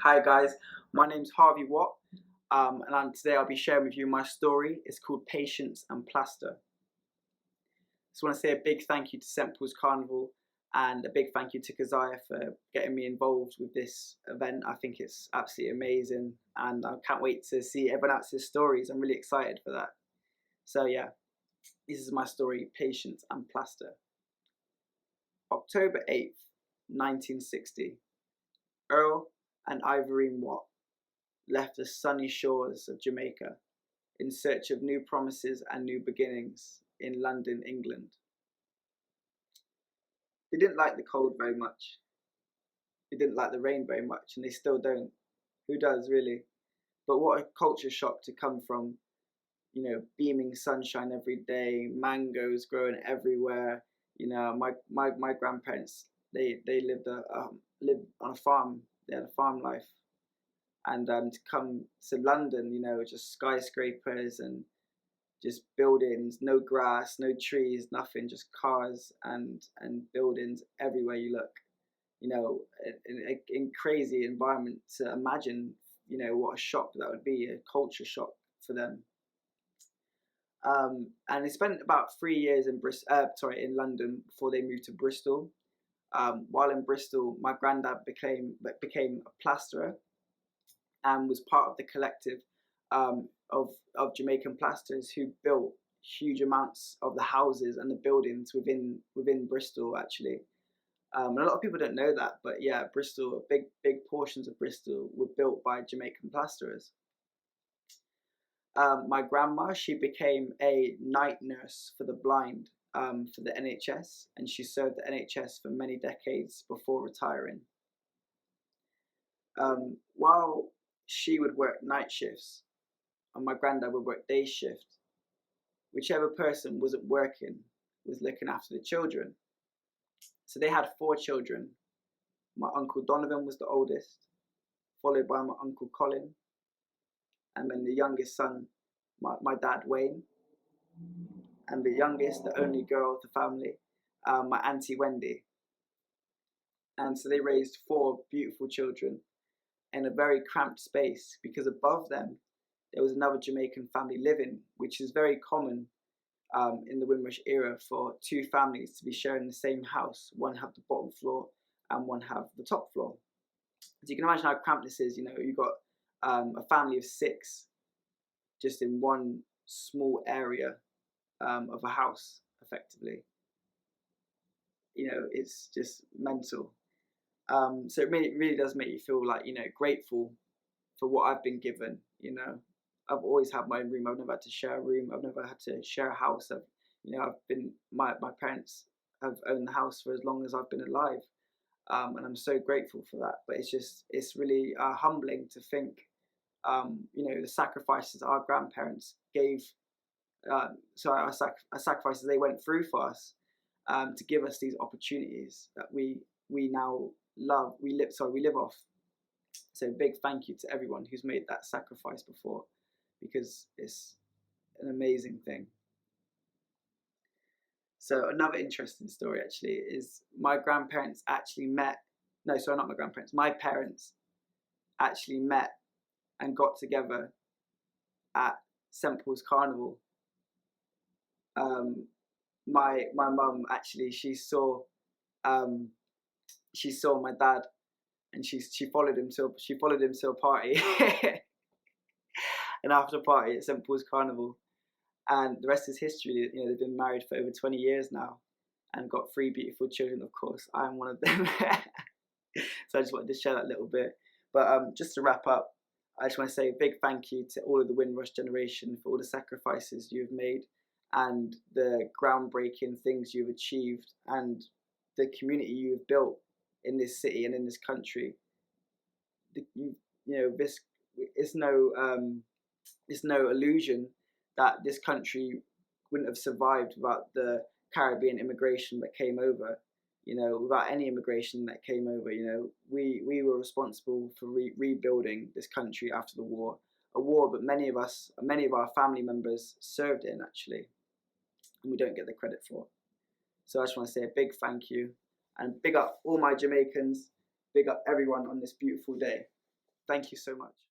Hi guys, my name's Harvey Watt, today I'll be sharing with you my story. It's called Patience and Plaster. Just want to say a big thank you to St. Paul's Carnival and a big thank you to Keziah for getting me involved with this event. I think it's absolutely amazing and I can't wait to see everyone else's stories. I'm really excited for that. So yeah, this is my story, Patience and Plaster. October 8th, 1960. Earl and Ivorine Watt left the sunny shores of Jamaica in search of new promises and new beginnings in London, England. They didn't like the cold very much. They didn't like the rain very much, and they still don't. Who does, really? But what a culture shock to come from, beaming sunshine every day, mangoes growing everywhere. My grandparents, they lived on a farm. They had a farm life, and to come to London, just skyscrapers and just buildings, no grass, no trees, nothing, just cars and buildings everywhere you look. In crazy environment to imagine. What a shock that would be, a culture shock for them. And they spent about 3 years in London before they moved to Bristol. While in Bristol, my granddad became a plasterer and was part of the collective of Jamaican plasterers who built huge amounts of the houses and the buildings within Bristol, actually. And a lot of people don't know that, but yeah, Bristol, big portions of Bristol were built by Jamaican plasterers. My grandma, she became a night nurse for the blind for the NHS, and she served the NHS for many decades before retiring. While she would work night shifts, and my granddad would work day shift, whichever person wasn't working was looking after the children. So they had 4 children. My uncle Donovan was the oldest, followed by my uncle Colin, and then the youngest son, my dad Wayne, and the youngest, the only girl of the family, my auntie Wendy. And so they raised 4 beautiful children in a very cramped space, because above them there was another Jamaican family living, which is very common in the Windrush era for 2 families to be sharing the same house. One have the bottom floor and one have the top floor. So you can imagine how cramped this is. You've got a family of 6 just in one small area of a house, effectively. It's just mental. So it really does make you feel like, grateful for what I've been given. I've always had my own room. I've never had to share a room. I've never had to share a house. My parents have owned the house for as long as I've been alive, and I'm so grateful for that. But it's really humbling to think, the sacrifices our grandparents gave. Our sacrifices they went through for us, to give us these opportunities that we now love. We live off. So big thank you to everyone who's made that sacrifice before, because it's an amazing thing. So another interesting story actually is my grandparents actually met. No, sorry, not my grandparents. My parents actually met and got together at St. Paul's Carnival. My mum actually, she saw my dad, and she followed him to a party, an after party at St. Paul's Carnival, and the rest is history. They've been married for over 20 years now, and got 3 beautiful children. Of course, I'm one of them. So I just wanted to share that little bit. But just to wrap up, I just want to say a big thank you to all of the Windrush generation for all the sacrifices you've made, and the groundbreaking things you've achieved, and the community you've built in this city and in this country. This it's no illusion that this country wouldn't have survived without the Caribbean immigration that came over. Without any immigration that came over, we were responsible for rebuilding this country after the war. A war that many of our family members served in, actually, and we don't get the credit for. So I just want to say a big thank you, and big up all my Jamaicans, big up everyone on this beautiful day. Thank you so much.